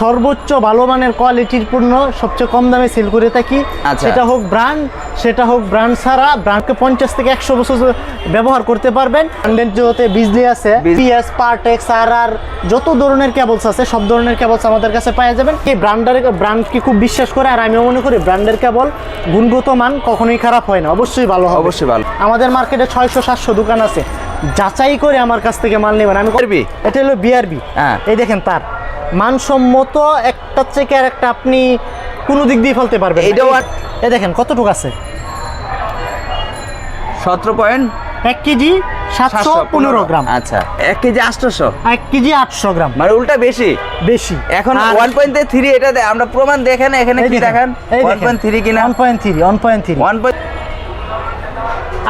সর্বোচ্চ ভালো মানের কোয়ালিটির পণ্য সবচেয়ে কম দামে সেল করে থাকি। সেটা হোক ব্র্যান্ড ছাড়া, ব্র্যান্ডকে 50 থেকে 100 বছর ব্যবহার করতে পারবেন। ব্র্যান্ডের জগতে বিজলি আছে, পিএস, পার্টেক্স, আর যত ধরনের কেবলস আছে সব ধরনের কেবলস আমাদের কাছে পাওয়া যাবেন। এই ব্র্যান্ডকে খুব বিশ্বাস করে, আর আমিও মনে করি ব্র্যান্ডের কেবল গুণগত মান কখনোই খারাপ হয় না, অবশ্যই ভালো হবে, অবশ্যই ভালো। আমাদের মার্কেটে 600-700 দোকান আছে, যাচাই করে আমার কাছ থেকে মাল নেবেন। আমি এটা হলো বিআরবি, এই দেখেন তার মানসম্মত একটা থেকে আর একটা আপনি কোনো দিক দিয়ে ফেলতে পারবেন। এই দেখেন কতটুকু আছে, 17.1 কেজি 715 গ্রাম। আচ্ছা, 1 কেজি 800, 1 কেজি 800 গ্রাম, মানে উল্টা বেশি। এখন 1.3 এটা আমরা প্রমাণ দেখেন, এখানে কি দেখেন 1.3 কিনা, 1.3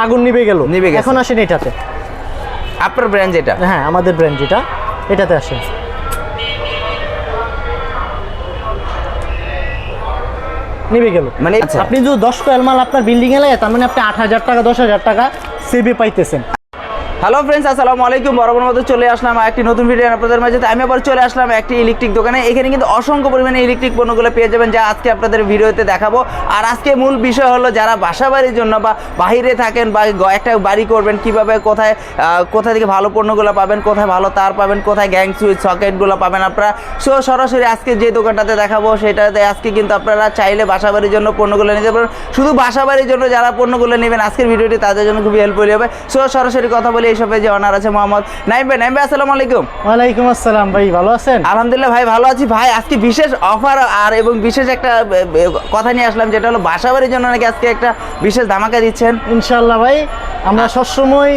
আগুন নিভে গেল। এখন আসেন এটাতে, আপনার ব্র্যান্ড যেটা, হ্যাঁ আমাদের ব্র্যান্ড যেটা, এটাতে আসেন। নিভে গেল, মানে আপনি যদি 10 কয়েল মাল আপনার বিল্ডিং এ লাগে, তার মানে আপনি 8,000 টাকা 10,000 টাকা সেভে পাইতেছেন। হ্যালো ফ্রেন্ডস, আসসালামু আলাইকুম। বরাবর মতো চলে আসলাম একটি নতুন ভিডিও আপনাদের মাঝে। আমি আবার চলে আসলাম একটি ইলেকট্রিক দোকানে। এখানে কিন্তু অসংখ্য পরিমাণে ইলেকট্রিক পণ্যগুলো পেয়ে যাবেন, যা আজকে আপনাদের ভিডিওতে দেখাবো। আর আজকে মূল বিষয় হলো যারা বাসা বাড়ির জন্য বা বাইরে থাকেন বা একটা বাড়ি করবেন, কিভাবে কোথায় থেকে ভালো পণ্যগুলো পাবেন, কোথায় ভালো তার পাবেন, কোথায় গ্যাং সুইচ সকেটগুলো পাবেন আপনারা। সরাসরি আজকে যে দোকানটাতে দেখাবো সেটাতে আজকে কিন্তু আপনারা চাইলে বাসা বাড়ির জন্য পণ্যগুলো নিতে পারেন। শুধু বাসা বাড়ির জন্য যারা পণ্যগুলো নেবেন আজকের ভিডিওটি তাদের জন্য খুবই হেল্পফুল হবে। সরাসরি কথা বলি এইসবে যে অনার আছে মোহাম্মদ নাইম ভাই। নাইম ভাই আসসালামু আলাইকুম। ওয়ালাইকুম আসসালাম ভাই, ভালো আছেন? আলহামদুলিল্লাহ ভাই, ভালো আছি ভাই। আজকে বিশেষ অফার আর এবং বিশেষ একটা কথা নিয়ে আসলাম, যেটা হলো বাসাবাড়ির জন্য নাকি আজকে একটা বিশেষ ধামাকা দিচ্ছেন। ইনশাআল্লাহ ভাই, আমরা সবসময়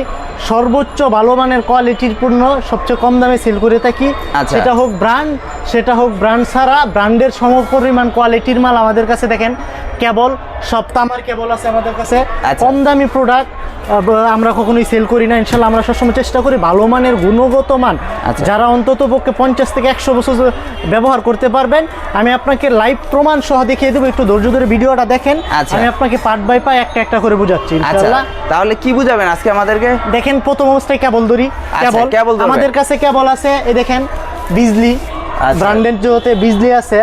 সর্বোচ্চ ভালো মানের কোয়ালিটির পণ্য সবচেয়ে কম দামে সেল করে থাকি। সেটা হোক ব্র্যান্ড ছাড়া, ব্র্যান্ডের সমপরিমাণ কোয়ালিটির মাল আমাদের কাছে দেখেন। কেবল সব তামার কেবল আছে আমাদের কাছে, কম দামি প্রোডাক্ট আমরা কখনোই সেল করি না। ইনশাল্লাহ আমরা সবসময় চেষ্টা করি ভালো মানের গুণগত মান, যারা অন্তত পক্ষে 50 থেকে 100 বছর ব্যবহার করতে পারবেন। আমি আপনাকে লাইভ প্রমাণ সহ দেখিয়ে দেবো, একটু ধৈর্য ধরে ভিডিওটা দেখেন। আমি আপনাকে পার্ট বাই পার্ট একটা করে বুঝাচ্ছি ইনশাআল্লাহ। তাহলে কি বুঝাবেন আজকে আমাদেরকে? দেখেন প্রথম অবস্থায় কেবল ধরি। কেবল আমাদের কাছে কেবল আছে, এই দেখেন বিজলি, ব্র্যান্ডের জগতে বিজলি আছে,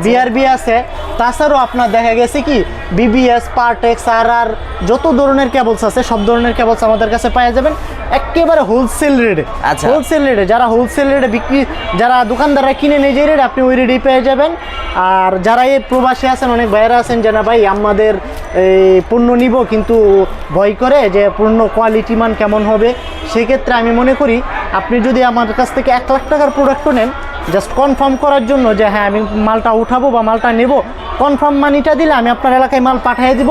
বিআরবি আছে। তাছাড়াও আপনার দেখা গেছে কি বিবিএস, পার্টেক্স, আর যত ধরনের কেবলস আছে সব ধরনের কেবলস আমাদের কাছে পাওয়া যাবেন একেবারে হোলসেল রেটে। যারা হোলসেল রেটে বিক্রি, যারা দোকানদাররা কিনে নিয়ে যে রেট আপনি ওই রেটেই পেয়ে যাবেন। আর যারা এই প্রবাসী আছেন, অনেক ভাইয়েরা আছেন যে না ভাই আমাদের এই পণ্য নিব কিন্তু ভয় করে যে পণ্য কোয়ালিটি মান কেমন হবে, সেক্ষেত্রে আমি মনে করি আপনি যদি আমার কাছ থেকে 1 লাখ টাকার প্রোডাক্টও নেন, জাস্ট কনফার্ম করার জন্য যে হ্যাঁ আমি মালটা উঠাবো বা মালটা নেব, কনফার্ম মানিটা দিলে আমি আপনার এলাকায় মাল পাঠিয়ে দিব।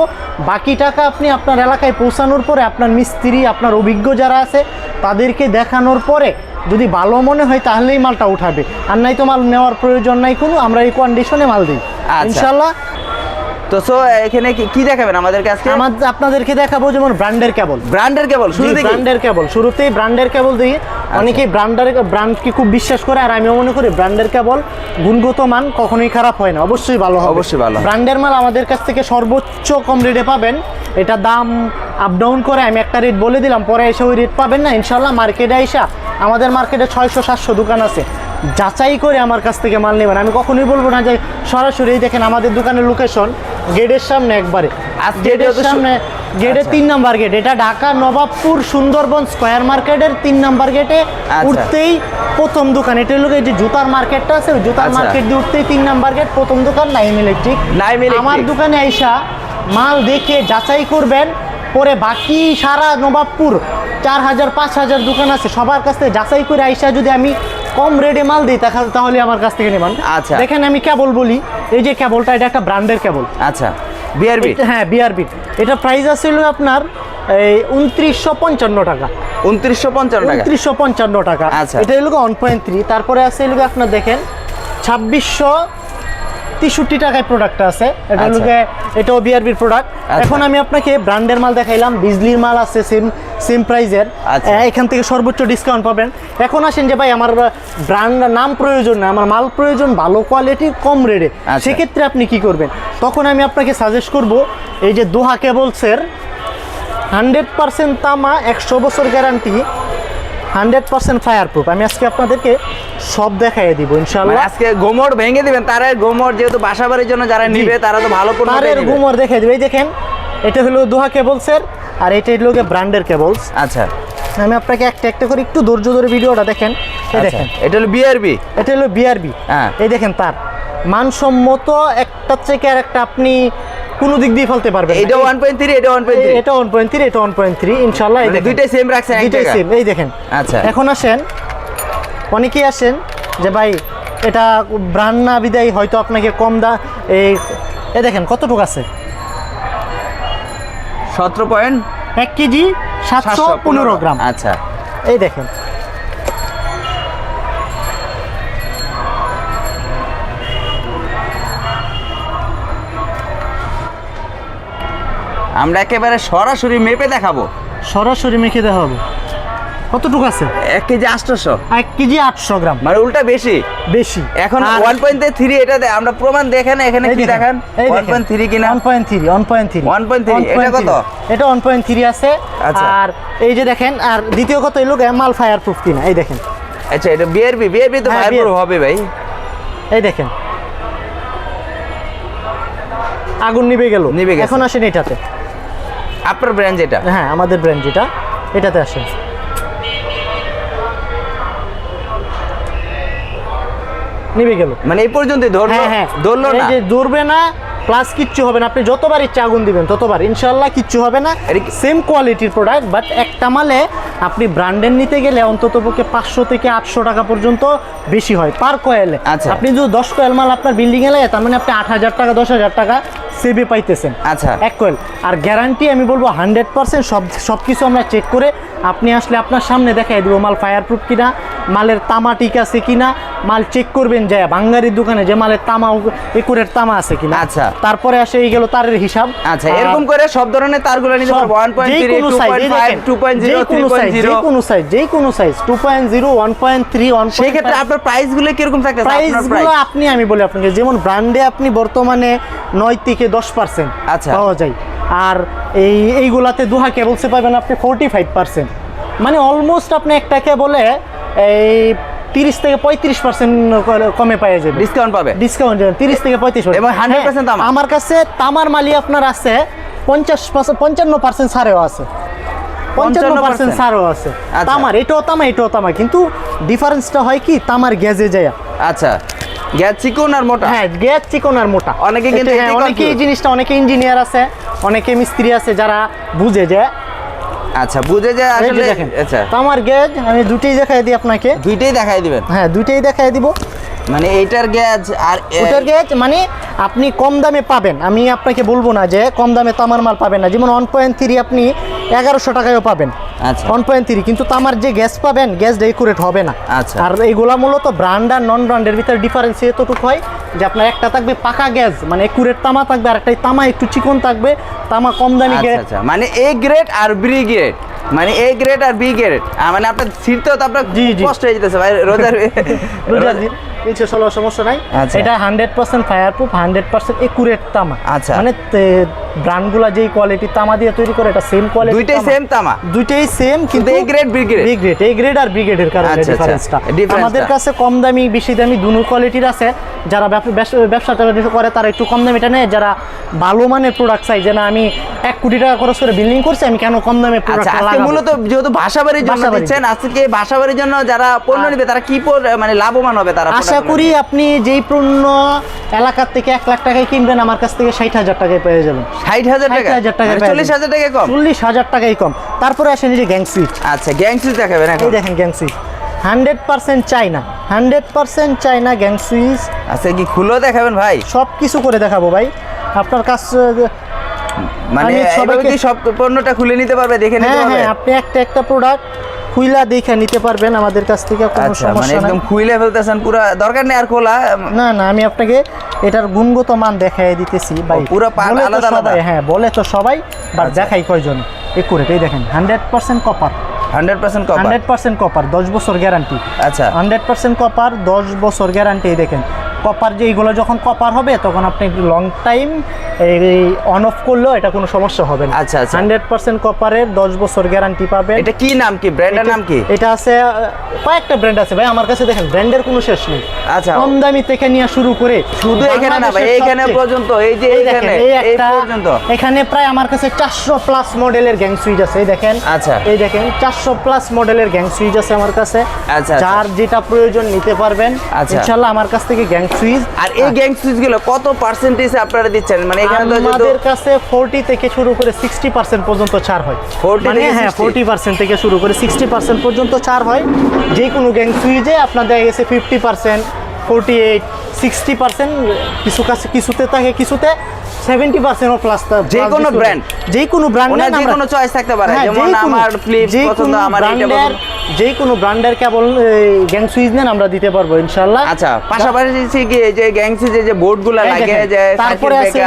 বাকি টাকা আপনি আপনার এলাকায় পৌঁছানোর পরে আপনার মিস্ত্রি, আপনার অভিজ্ঞ যারা আছে তাদেরকে দেখানোর পরে যদি ভালো মনে হয় তাহলেই মালটা উঠাবে, আর নাই তো মাল নেওয়ার প্রয়োজন নাই কোনো। আমরা এই কন্ডিশনে মাল দিই ইনশাল্লাহ। তো এখানে কি দেখাবেন আমাদের কাছে? আপনাদেরকে দেখাবো যেমন ব্র্যান্ডের কেবল। শুরুতেই ব্র্যান্ডের কেবল দিই। অনেকেই ব্র্যান্ডকে খুব বিশ্বাস করে, আর আমিও মনে করি ব্র্যান্ডের কেবল গুণগত মান কখনোই খারাপ হয় না, অবশ্যই ভালো হবে, অবশ্যই ভালো। ব্র্যান্ডের মাল আমাদের কাছ থেকে সর্বোচ্চ কম রেটে পাবেন। এটা দাম আপ ডাউন করে, আমি একটা রেট বলে দিলাম, পরে এসে ওই রেট পাবেন না ইনশাল্লাহ। মার্কেটে আইসা আমাদের মার্কেটে 600-700 দোকান আছে, যাচাই করে আমার কাছ থেকে মাল নেবেন। আমি কখনোই বলবো না যে সরাসরি। দেখেন আমাদের দোকানের লোকেশন গেটের সামনে, একবারে গেটের সামনে, গেটে 3 নাম্বার গেট। এটা ঢাকা নবাবপুর সুন্দরবন স্কয়ার মার্কেটের 3 নাম্বার গেটে উঠতেই প্রথম দোকান। এটা হলো যে জুতার মার্কেটটা আছে, ওই জুতার মার্কেট দিয়ে উঠতেই 3 নাম্বার গেট, প্রথম দোকান নাইম ইলেকট্রিক। আমার দোকানে আইসা মাল দেখে যাচাই করবেন, পরে বাকি সারা নবাবপুর 4000-5000 দোকান আছে, সবার কাছ থেকে যাচাই করে আইসা যদি আমি কম রেটে মাল দিই তাহলে আমার কাছ থেকে নেবেন। দেখেন আমি কেবল বলি, এই যে কেবলটা, এটা একটা ব্র্যান্ডের কেবল। বিআরবি, হ্যাঁ বিআরবি। এটা প্রাইস আছে আপনার এই 2955 টাকা। 2955 টাকা। এটা হলো 1.3। তারপরে আছে আপনার দেখেন 2663 টাকায় প্রোডাক্টটা আছে। এটা হলো এটাও বিআরবির প্রোডাক্ট। এখন আমি আপনাকে ব্র্যান্ডের মাল দেখাইলাম, বিজলির মাল আছে সেম প্রাইজের, এখান থেকে সর্বোচ্চ ডিসকাউন্ট পাবেন। এখন আসেন যে ভাই আমার ব্র্যান্ড নাম প্রয়োজন না, আমার মাল প্রয়োজন ভালো কোয়ালিটির কম রেটে, সেক্ষেত্রে আপনি কি করবেন? তখন আমি আপনাকে সাজেস্ট করব এই যে দোহা কেবলসের 100% তামা, 100 বছর গ্যারান্টি, 100% ফায়ার প্রুফ। আমি আজকে আপনাদেরকে সব দেখাই দিব ইনশাআল্লাহ। আজকে গোমর ভেঙে দিবেন, তারের গোমর, যেহেতু বাসাবাড়ির জন্য যারা নিবে তারা তো ভালো পণ্য তারের গোমর দেখাই দিব। এই দেখেন, এটা হলো দোহা কেবলসের, আর এটা হলো ব্র্যান্ডের কেবলস। আচ্ছা, আমি আপনাকে একটা একটা করে একটু ধৈর্য ধরে ভিডিওটা দেখেন। এই দেখেন, এটা হলো বিআরবি, এটা হলো বিআরবি। হ্যাঁ, এই দেখেন তার মানসম্মত, একটা থেকে আর একটা আপনি কোন দিক দিয়ে ফেলতে পারবেন। এটা 1.3, এটা 1.3, এটা 1.3, এটা 1.3 ইনশাআল্লাহ। এই দুইটাই সেম রাখছেন, দুইটাই সেম। এই দেখেন। আচ্ছা, এখন আসেন, অনেকেই আসেন যে ভাই এটা ব্র্যান্ড না বিদায় হয়তো আপনাকে কম এই দেখেন কতটুকু আছে, 17.1 কেজি 715 গ্রাম। আচ্ছা, এই দেখেন, আমরা একেবারে সরাসরি মেপে দেখাবো, সরাসরি মেখে দেওয়া হবে। কতটুকু আছে? 1 কেজি 800, 1 কেজি 800 গ্রাম, মানে উল্টা বেশি। এখন 1.3 এটা আমরা প্রমাণ দেখেন, এখানে কি দেখেন 1.3 কিনা, 1.3 এটা কত? এটা 1.3 আছে। আর এই যে দেখেন, আর দ্বিতীয় কথা হলো মাল ফায়ার প্রুফ কিনা। এই দেখেন, আচ্ছা, এটা বিআরবি তো ফায়ার প্রুফ হবে ভাই। এই দেখেন, আগুন নিভে গেল। এখন আসেন এটাতে, আপনার ব্র্যান্ড যেটা। হ্যাঁ, আমাদের ব্র্যান্ড যেটা, এটাতে আসেন। নিভে গেল, মানে এই পর্যন্ত ধরলো না, এই যে ধরবে না, প্লাস কিচ্ছু হবে না। আপনি যতবার ইচ্ছা আগুন দিবেন ততবার ইনশাআল্লাহ কিচ্ছু হবে না। সেম কোয়ালিটির প্রোডাক্ট, বাট একটা মালে আপনি ব্র্যান্ডের নিতে গেলে অন্ততপক্ষে 500 থেকে 800 টাকা পর্যন্ত বেশি হয় পার কয়েলে। আপনি যদি 10 কয়েল মাল আপনার বিল্ডিং এ লাগে, তার মানে আপনি 8,000 টাকা 10,000 টাকা সেভে পাইতেছেন। আচ্ছা, এক কয়েল। আর গ্যারান্টি আমি বলবো 100%। সব কিছু আমরা চেক করে আপনি আসলে আপনার সামনে দেখাই দিব মাল ফায়ার প্রুফ কিনা, মালের তামা ঠিক আছে কিনা, মাল চেক করবেন যায় বাঙ্গারির দোকানে যে মালের তামা একুরের তামা আছে কিনা। আচ্ছা, তারপরে আসে এই গেল তারের হিসাব। আচ্ছা, এরকম করে সব ধরনের তারগুলো নিতে পারবো, 1.3, 2.5, 2.0, 3.0, যে কোনো সাইজ 2.0, 1.3, 1. সেই ক্ষেত্রে আপনার প্রাইস গুলো কিরকম থাকে? প্রাইসগুলো আমি বলি আপনাকে, যেমন ব্র্যান্ডে আপনি বর্তমানে 9 থেকে 10% পাওয়া যায়, আর এইগুলাতে দোহা কেবলসে পাবেন আপনি 45%। মানে অলমোস্ট আপনি একটা কেবলে এই 30 থেকে 35% কমে পাওয়া যাবে, ডিসকাউন্ট 30 থেকে 35%। এবং 100% তামা। আমার কাছে তামার মালি আপনার আছে 55% ছাড়েও আছে, 55% ছাড়ও আছে তামার। এটাও তামা, কিন্তু ডিফারেন্সটা হয় কি তামার গ্যাজে যায়। আচ্ছা, গ্যাস চিকন আর মোটা। হ্যাঁ, গ্যাস চিকন আর মোটা। অনেকে কিন্তু অনেকে এই জিনিসটা, অনেকে ইঞ্জিনিয়ার আছে, অনেকে মিস্ত্রি আছে যারা বুঝে যায়। আচ্ছা, বুঝে যায় আসলে। আচ্ছা, তামার গ্যাজ আমি দুটেই দেখাই দিই আপনাকে। দুইটাই দেখাই দিবেন? হ্যাঁ, দুইটাই দেখাই দিব। মানে এইটার গ্যাজ আর ওটার গ্যাজ মানে আপনি কম দামে পাবেন। আমি আপনাকে বলবো না যে কম দামে তামার মাল পাবেন না। যেমন 1.3 আপনি 1100 টাকায়ও পাবেন। আচ্ছা, 1.3, কিন্তু তামার যে গ্যাস পাবেন, গ্যাসটা একুরেট হবে না। আচ্ছা, আর এইগুলা মূলত ব্র্যান্ড আর নন ব্র্যান্ডের ভিতরে ডিফারেন্স এতটুকু হয় যে আপনার একটা থাকবে পাকা গ্যাস, মানে একুরেট তামা থাকবে, আর একটা তামা একটু চিকন থাকবে, তামা কম দামি গ্যাস। আচ্ছা, মানে এ গ্রেড আর বি গ্রেড, মানে এ গ্রেড আর বি গ্রেড। মানে আপনার ছিড়তেও তো আপনার কষ্ট হয়ে যেতেছে ভাই, রোজার দিন 316 সমস্যা নাই। এটা 100% ফায়ার প্রুফ, 100% একুরেট তামা। আচ্ছা, মানে ব্র্যান্ডগুলা যেই কোয়ালিটি তামা দিয়ে তৈরি করে, এটা সেম কোয়ালিটি, দুইটাই সেম তামা, দুইটাই সেম, কিন্তু A grade B grade, A grade আর বি গ্রেডের কারণে ডিফারেন্সটা। আমাদের কাছে কম দামি বেশি দামি দুনো কোয়ালিটির আছে। যারা ব্যবসাটা করে তারা একটু কম দামিটা নেয়, যারা ভালো মানের প্রোডাক্ট চাই, যে না আমি 1 কোটি টাকা খরচ করে বিল্ডিং করছি, আমি কেন কম দামে প্রোডাক্ট লাগাবো। মূলত যেহেতু বাসাবাড়ির জন্য দিচ্ছেন, আজকে বাসাবাড়ির জন্য যারা পণ্য নেবে তারা কি মানে লাভবান হবে? তারা আশা করি আপনি যেই পণ্য এলাকার থেকে 1 লাখ টাকায় কিনবেন, আমার কাছ থেকে 60,000 টাকায় পেয়ে যাবেন। 60,000 টাকা? 40,000 টাকা কম? 40,000 টাকাই কম। তারপরে আসেন এই যে গ্যাং সুইচ। আচ্ছা, গ্যাং সুইচ দেখাবেন এখন? এই দেখেন গ্যাং সুইচ 100% চাইনা, 100% চাইনা গ্যাং সুইচ। আচ্ছা, কি খুলো দেখাবেন ভাই? সব কিছু করে দেখাবো ভাই, আপনার কাছ মানে সবাইকে সব পণ্যটা খুলে নিতে পারবে, দেখে নিতে পারবে। হ্যাঁ, আপনি একটা প্রোডাক্ট খুইলা দেখে নিতে পারবেন আমাদের কাছ থেকে, কোনো সমস্যা মানে একদম খুইলে ফেলতেছেন পুরো, দরকার নেই আর খোলা? না, আমি আপনাকে এটার গুণগত মান দেখাই দিতেছি ভাই। পুরো আলাদা আলাদা? হ্যাঁ, বলে তো সবাই, বাট দেখাই কয়জন একুরেট। এই দেখেন 100% কপার, 100% কপার, 100% কপার, 10 বছর গ্যারান্টি। আচ্ছা, 100% কপার, 10 বছর গ্যারান্টি। দেখেন কপার যে এইগুলো যখন কপার হবে তখন আপনি লং টাইম এই অন অফ করলেও এটা কোনো সমস্যা হবে না। আচ্ছা আচ্ছা 100% কপারের 10 বছর গ্যারান্টি পাবেন। এটা কি নাম, কি ব্র্যান্ডের নাম কি? এটা আছে কয়েকটা ব্র্যান্ড আছে ভাই আমার কাছে, দেখেন ব্র্যান্ডের কোনো শেষ নেই। আচ্ছা, কম দামি থেকে নিয়ে শুরু করে শুধু এখানে না ভাই, এইখানে পর্যন্ত, এই যে এখানে এই পর্যন্ত এখানে প্রায় আমার কাছে 400 প্লাস মডেলের গ্যাং সুইচ আছে। এই দেখেন, আচ্ছা এই দেখেন 400 প্লাস মডেলের গ্যাং সুইচ আছে আমার কাছে। আচ্ছা, যার যেটা প্রয়োজন নিতে পারবেন ইনশাআল্লাহ আমার কাছ থেকে গ্যাং সুইচ। আর এই গ্যাং সুইচ গুলো কত পার্সেন্টেজে আপনারা দিচ্ছেন? মানে এখানে তো আমাদের কাছে 40 থেকে শুরু করে 60% পর্যন্ত ছাড় হয়। 40 মানে হ্যাঁ 40% থেকে শুরু করে 60% পর্যন্ত ছাড় হয়। যে কোনো গ্যাং সুইচে আপনার দেখা গেছে 50%, 48, 60%, কিছু কাছে কিছুতে থাকে, কিছুতে 70% প্লাস। যে কোনো ব্র্যান্ড, যে কোনো ব্র্যান্ডের যে কোনো চয়েস থাকতে পারে। যেমন আমার ফ্লিপ পছন্দ, আমার এইটা পছন্দ, যে কোনো ব্র্যান্ডের কেবল গ্যাং সুইচ নেন আমরা দিতে পারবো ইনশাআল্লাহ। আচ্ছা, পাশাপাশি কি যে গ্যাং সুইচে যে বোর্ডগুলো লাগে, যে তারপরে আছে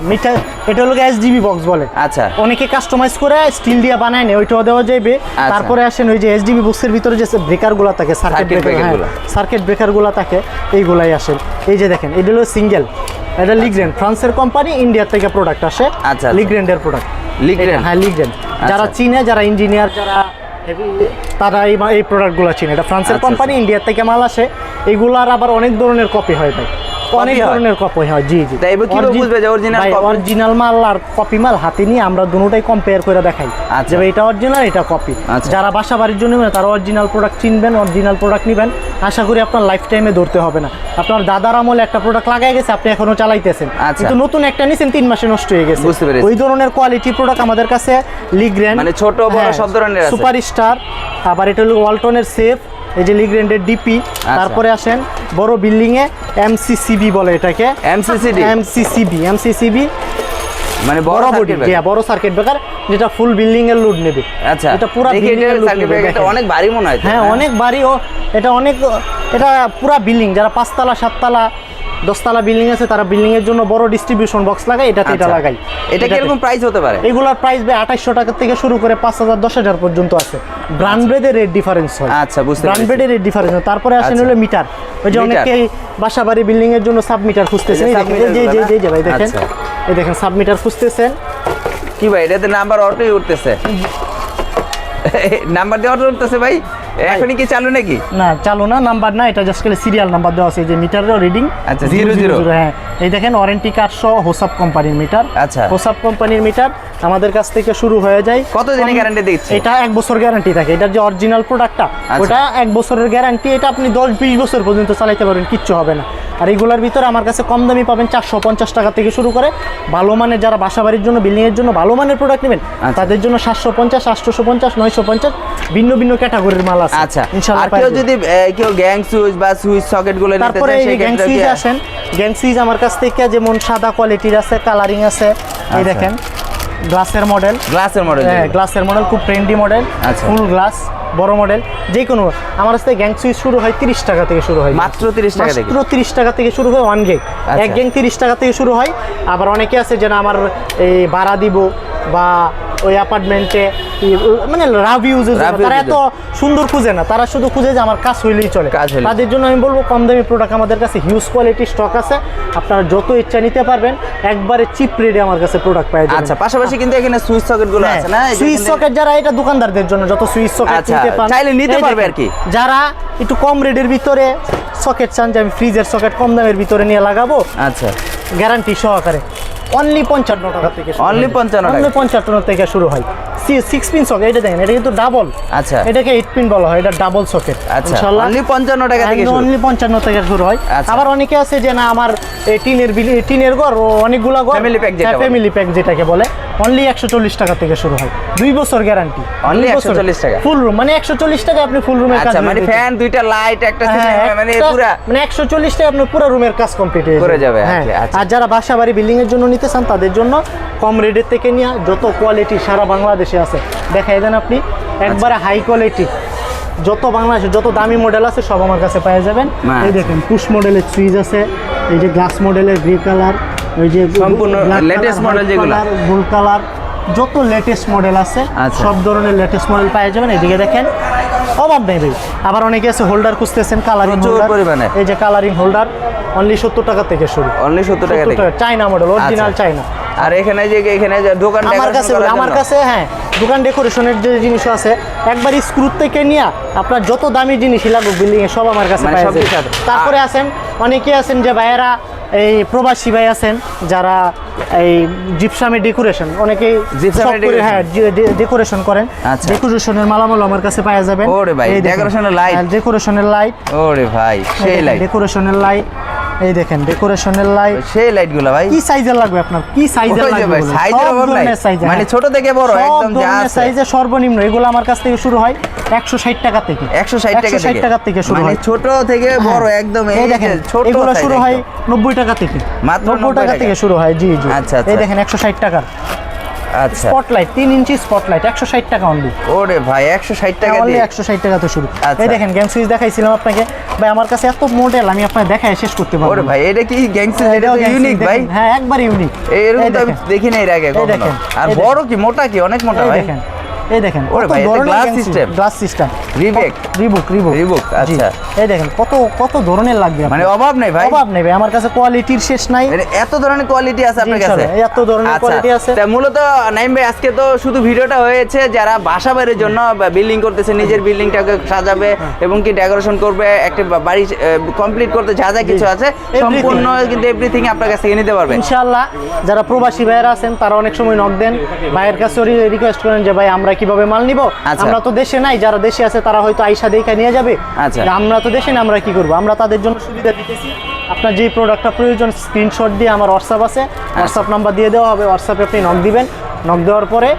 মিটার, এটা হলো এসডিবি বক্স বলে। আচ্ছা, অনেকে কাস্টমাইজ করে স্টিল দিয়ে বানায় না, ওইটাও দেওয়া যাবে। তারপরে আসেন ওই যে এসডিবি বক্সের ভিতরে যে ব্রেকারগুলো থাকে, সার্কিট ব্রেকারগুলো থাকে, এইগুলাই আসেন। এই যে দেখেন এটা হলো সিঙ্গেল, এটা লিগ্রেন্ড, ফ্রান্সের কোম্পানি, ইন্ডিয়া থেকে প্রোডাক্ট আসে। আচ্ছা, লিগ্রেন্ডের প্রোডাক্ট। লিগ্রেন্ড, হ্যাঁ লিগ্রেন্ড। যারা চিনে, যারা ইঞ্জিনিয়ার, যারা তারা এই প্রোডাক্টগুলো চিনে। এটা ফ্রান্সের কোম্পানি, ইন্ডিয়া থেকে মাল আসে। এগুলার আবার অনেক ধরনের কপি হয় ভাই, অনেক ধরনের কপি হয়। জি জি, তাই কিভাবে বুঝবে যে অরিজিনাল মাল আর কপি মাল হাতে নিয়ে আমরা দুটোটাই কম্পেয়ার করে দেখাই যে এটা অরিজিনাল, এটা কপি। যারা বাসা বাড়ির জন্য নেবেন তারা অরিজিনাল প্রোডাক্ট চিনবেন, অরিজিনাল প্রোডাক্ট নেবেন। আশা করি আপনার লাইফ টাইমে ধরতে হবে না। আপনার দাদার আমলে একটা প্রোডাক্ট লাগাই গেছে, আপনি এখনো চালাইতেছেন, কিন্তু নতুন একটা নিছেন 3 মাসে নষ্ট হয়ে গেছে। ওই ধরনের কোয়ালিটি প্রোডাক্ট আমাদের কাছে লিগ্রেন্ড, মানে ছোট বড় সব ধরনের আছে। সুপারস্টার, আবার এটা হলো ওয়ালটনের সেফ, এই যে লিগ্রেন্ডের ডিপি। তারপরে আসেন বড় বিল্ডিং এ এমসিসিবি বলে এটাকে, এমসিসিবি মানে বড় বডি, বড় সার্কিট ব্রেকার, যেটা ফুল বিল্ডিং এর লোড নেবে। আচ্ছা, এটা পুরো বিল্ডিং এর লোড নেবে। এটা অনেক ভারী মনে হয়। হ্যাঁ অনেক ভারী। এটা অনেক, এটা পুরো বিল্ডিং, যারা 5 তলা 7 তলা 10 তলা বিল্ডিং আছে তারা বিল্ডিং এর জন্য বড় ডিস্ট্রিবিউশন বক্স লাগায়, এটাতে এটা লাগাই। এটা কি এরকম প্রাইস হতে পারে? এগুলোর প্রাইস 2800 টাকা থেকে শুরু করে 5000 10,000 পর্যন্ত আছে। ব্র্যান্ডের রেট ডিফারেন্স হয়। আচ্ছা, বুঝতে পারছি। ব্র্যান্ডের রেট ডিফারেন্স হয়। তারপরে আসেন হলো মিটার। ওই যে অনেকেই বাসা বাড়ি বিল্ডিং এর জন্য সাব মিটার খুঁজতেছেন, এই যে ভাই দেখেন, এই দেখেন সাব মিটার খুঁজতেছেন কি ভাই? এটাতে নাম্বার অটোই উঠতেছে, নাম্বার দিয়ে অটো উঠতেছে ভাই। এখনই কি চালু নাকি? না চালু না, নাম্বার না, এটা জাস্ট খালি সিরিয়াল নাম্বার দেওয়া আছে। এই যে মিটারের রিডিং, আচ্ছা 00। হ্যাঁ এই দেখেন ওয়ারেন্টি কার্ড সহ হোসাপ কোম্পানির মিটার। আচ্ছা, হোসাপ কোম্পানির মিটার আমাদের কাছ থেকে শুরু হয়ে যায়। কত দিনের গ্যারান্টি দিচ্ছে? এটা 1 বছর গ্যারান্টি থাকে। এটার যে অরিজিনাল প্রোডাক্টটা ওটা 1 বছরের গ্যারান্টি। এটা আপনি 10-20 বছর পর্যন্ত চালাতে পারবেন, কিচ্ছু হবে না। আর এগুলোর ভিতরে আমার কাছে কম দামি পাবেন 450 টাকা থেকে শুরু করে। ভালো মানের, যারা বাসা বাড়ির জন্য বিল্ডিং এর জন্য ভালো মানের প্রোডাক্ট নেবেন তাদের জন্য 750, 850, 950 ভিন্ন ভিন্ন ক্যাটাগরির মাল আছে। আচ্ছা, ইনশাআল্লাহ। আর কেউ যদি কেউ গ্যাং সুইচ বা সুইচ সকেট গুলো নিতে চায়, তারপরে এই গ্যাং সুইচ আসেন। গ্যাং সুইচ আমার কাছ থেকে যেমন সাদা কোয়ালিটির আছে, কালারিং আছে। এই দেখেন গ্লাসের মডেল, হ্যাঁ গ্লাসের মডেল, খুব ট্রেন্ডি মডেল, ফুল গ্লাস, বড় মডেল। যে কোনো আমার কাছে গ্যাং সুইচ শুরু হয় 30 টাকা থেকে শুরু হয়, মাত্র 30 টাকা থেকে, মাত্র 30 টাকা থেকে শুরু হয় 1 গ্যাং। এক গ্যাং 30 টাকা থেকে শুরু হয়। আবার অনেকে আছে যে না আমার এই ভাড়া দিব বা ওই অ্যাপার্টমেন্টে মানে রাভ ইউজের জন্য, তারা এত সুন্দর খুঁজে না, তারা শুধু খুঁজে যে আমার কাজ হইলেই চলে। তাদের জন্য আমি বলবো কম দামি প্রোডাক্ট আমাদের কাছে হিউজ কোয়ালিটি স্টক আছে, আপনারা যত ইচ্ছা নিতে পারবেন, একবারে চিপ রেটে আমার কাছে প্রোডাক্ট পাওয়া যাবে। আচ্ছা, পাশাপাশি কিন্তু এখানে সুইচ সকেট গুলো আছে না, সুইচ সকেট যারা, এটা দোকানদারদের জন্য যত সুইচ সকেট নিতে পারেন চাইলে নিতে পারবে আর কি। যারা একটু কম রেটের ভিতরে সকেট চান, যে আমি ফ্রিজের সকেট কম দামের ভিতরে নিয়ে লাগাবো, আচ্ছা গ্যারান্টি সহকারে, অনলি 55 টাকা থেকে, অনলি 55 থেকে শুরু হয়। 6 পিন সকেট, এটা দেখেন, এটা কিন্তু ডাবল। আচ্ছা, এটাকে 8 পিন বলা হয়, এটা ডাবল সকেট। ইনশাআল্লাহ অনলি 55 টাকা থেকে শুরু, অনলি 55 থেকে শুরু হয়। আবার অনেকে আছে যে না আমার টিনের ঘর, অনেকগুলা ঘর, ফ্যামিলি প্যাক যেটাকে বলে, অনলি 140 টাকা থেকে শুরু হয়, 2 বছর গ্যারান্টি, অনলি 140 টাকা ফুল রুম, মানে 140 টাকা আপনি ফুল রুমের কাজ, মানে ফ্যান, দুইটা লাইট, একটা মানে পুরো, মানে 140 টাকা আপনি পুরো রুমের কাজ কমপ্লিট হয়ে যাবে। হ্যাঁ, আর যারা বাসা বাড়ি বিল্ডিং এর জন্য নিতে চান তাদের জন্য কম রেটের থেকে নিয়ে যত কোয়ালিটি সারা বাংলাদেশে আছে দেখাই দেন আপনি, একবারে হাই কোয়ালিটি যত বাংলাদেশে যত দামি মডেল আছে সব আমার কাছে পেয়ে যাবেন। এই দেখেন পুশ মডেলের সুইচ আছে, এই যে গ্লাস মডেলের গ্রে কালার, ওই যে সম্পূর্ণ লেটেস্ট মডেল যেগুলো, গোল্ড কালার, যত লেটেস্ট মডেল আছে সব ধরনের লেটেস্ট মডেল পেয়ে যাবেন। এদিকে দেখেন অভাব নেই ভাই। আবার অনেকে আছে হোল্ডার খুঁজতেছেন, কালারিং প্রচুর হোল্ডার, পরিমাণে। এই যে কালারিং হোল্ডার অনলি 70 টাকা থেকে শুরু। অনলি 70 টাকা থেকে চাইনা মডেল, অরিজিনাল চাইনা। আর এখানে যে দোকান আমার কাছে হ্যাঁ দোকান ডেকোরেশনের যে জিনিস আছে একবার স্ক্রু থেকে নিয়ে আপনার যত দামি জিনিসই লাগুক বিল্ডিং এ সব আমার কাছে পাওয়া যায়। তারপরে আছেন অনেকে আছেন যে ভাইয়েরা এই প্রবাসী ভাই আছেন যারা এই জিপসামে ডেকোরেশন, অনেকেই হ্যাঁ ডেকোরেশন করেন, ডেকোরেশনের মালামাল আমার কাছে পাওয়া যাবেন। ওরে ভাই ডেকোরেশনের লাইট, ডেকোরেশনের লাইট, ওরে ভাই সেই লাইট, ডেকোরেশনের লাইট, এই দেখেন ডেকোরেশনের লাইট, সেই লাইটগুলো ভাই কি সাইজের লাগবে আপনার, কি সাইজের লাগবে, সাইজের অভাব নাই, মানে ছোট থেকে বড় একদম যা আছে সাইজে সর্বনিম্ন এগুলো আমার কাছ থেকে শুরু হয় 160 টাকা থেকে, 160 টাকা থেকে শুরু হয়, মানে ছোট থেকে বড় একদম। এই দেখেন ছোট এগুলো শুরু হয় 90 টাকা থেকে, মাত্র 90 টাকা থেকে শুরু হয়। জি জি আচ্ছা এই দেখেন 160 টাকার আচ্ছা স্পটলাইট, 3 ইঞ্চি স্পটলাইট 160 টাকা অনলি। ওরে ভাই 160 টাকা অনলি দিয়ে 160 টাকা তো শুরু। এই দেখেন গ্যাং সুইচ দেখাইছিলাম আপনাকে ভাই, আমার কাছে এত মডেল আমি আপনাকে দেখায় শেষ করতে পারবো। ওরে ভাই এটা কি গ্যাং সুইচ? এটা তো ইউনিক ভাই। হ্যাঁ একবার ইউনিক, এরকম তো আমি দেখি না এর আগে কখনো। আর বড় কি মোটা কি অনেক মোটা ভাই। দেখেন এই দেখেন ওরে ভাই এটা গ্লাস সিস্টেম রিবুক আচ্ছা। এই দেখেন কত ধরনের লাগবে, মানে অভাব নেই ভাই, অভাব নেই ভাই। আমার কাছে কোয়ালিটির শেষ নাই, মানে এত ধরনের কোয়ালিটি আছে আপনার কাছে, এত ধরনের কোয়ালিটি আছে। তা মূলত নাইম ভাই আজকে তো শুধু ভিডিওটা হয়েছে যারা বাসা বাড়ির জন্য বিল্ডিং করতেছে, নিজের বিল্ডিংটাকে সাজাবে এবং কি ডেকোরেশন করবে, একটা বাড়ি কমপ্লিট করতে যা যা কিছু আছে সম্পূর্ণ কিন্তু এভরিথিং আপনার কাছ থেকে নিতে পারবেন ইনশাআল্লাহ। যারা প্রবাসী ভাইয়েরা আছেন তারা অনেক সময় নক দেন, ভাইয়ের কাছে রিকোয়েস্ট করেন যে ভাই আমরা কিভাবে মাল নিব, আমরা তো দেশে নাই, যারা দেশে আছে তারা হয়তো আইসা দেখা নিয়ে যাবে, আমরা তো দেশে না, আমরা কি করব, আমরা তাদের জন্য সুবিধা দিতেছি। আপনার যে প্রোডাক্টটা প্রয়োজন স্ক্রিনশট দিয়ে আমার হোয়াটসঅ্যাপ আছে, হোয়াটসঅ্যাপ নাম্বার দিয়ে দেওয়া হবে, হোয়াটসঅ্যাপে আপনি নক দিবেন, নক দেওয়ার পরে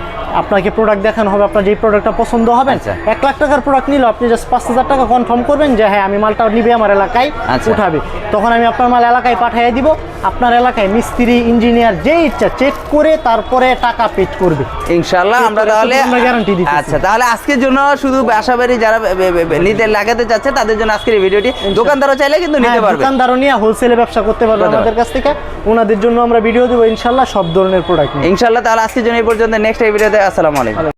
আপনাকে প্রোডাক্ট দেখানো হবে, আপনার যেই প্রোডাক্টটা পছন্দ হবে 1 লাখ টাকার প্রোডাক্ট নিলে আপনি জাস্ট 5,000 টাকা কনফার্ম করবেন যে হ্যাঁ আমি মালটা নিবে আমার এলাকায় উঠাবে, তখন আমি আপনার মাল এলাকায় পাঠিয়ে দিব। আপনার এলাকায় মিস্ত্রি ইঞ্জিনিয়ার যে ইচ্ছা চেক করে তারপরে টাকা পেড করবে ইনশাআল্লাহ। আমরা তাহলে গ্যারান্টি দিচ্ছি। আচ্ছা তাহলে আজকের জন্য শুধু বাসাবাড়ি যারা নিতে লাগাতে চাচ্ছে তাদের জন্য আজকের এই ভিডিওটি, দোকানদারও চাইলে কিন্তু নিতে পারবে, দোকানদারও নিয়ে হোলসেলে ব্যবসা করতে পারবে আমাদের কাছ থেকে, ওনাদের জন্য আমরা ভিডিও দেবো ইনশাআল্লাহ সব ধরনের প্রোডাক্ট নিয়ে ইনশাআল্লাহ। তাহলে আজকের জন্য এই পর্যন্ত, নেক্সট এই ভিডিওতে আসসালামু আলাইকুম।